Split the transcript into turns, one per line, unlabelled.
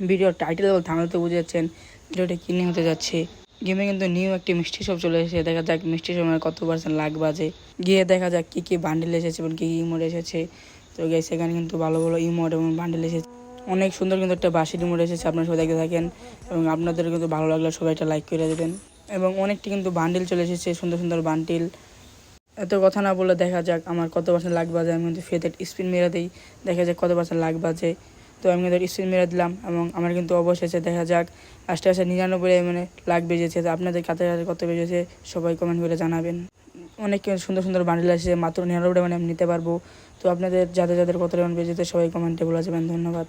ভিডিওর টাইটেল এবং থাম্বনেল বুঝে যাচ্ছেন ভিডিওটি কী নিয়ে হতে যাচ্ছে। গেমে কিন্তু নিউ একটি মিষ্টি শপ চলে এসেছে। দেখা যাক মিষ্টি শপের কত % লাখ বাজে, গিয়ে দেখা যাক কী কী বান্ডেল এসেছে এবং কী কী ইমোট এসেছে। তো গাইস এখানে কিন্তু ভালো ভালো ইমোট এবং বান্ডেল এসেছে, অনেক সুন্দর কিন্তু একটা বাসি ইমোট এসেছে। আপনারা সবাই দেখতে থাকেন এবং আপনাদের কিন্তু ভালো লাগলে সবাই একটা লাইক করে দেবেন। এবং অনেকটি কিন্তু বান্ডিল চলে এসেছে, সুন্দর সুন্দর বান্ডিল। এত কথা না বলে দেখা যাক আমার কত % লাখ বাজে। আমি কিন্তু ফেদের স্পিন মেরে দিই, দেখা যাক কত % লাখ বাজে। তো আমি কিন্তু স্পিন মেরে দিলাম এবং আমার কিন্তু অবশেষে দেখা যাক লাস্টে আসে 99 লাখ বেজেছে। তো আপনাদের কাছে কত বেজেছে সবাই কমেন্ট করে জানাবেন। অনেক সুন্দর সুন্দর বান্ডিল আসছে, মাত্র 99 আমি নিতে পারবো। তো আপনাদের যাদের যাদের কত বেজেছে সবাই কমেন্টে বলে যাবেন। ধন্যবাদ।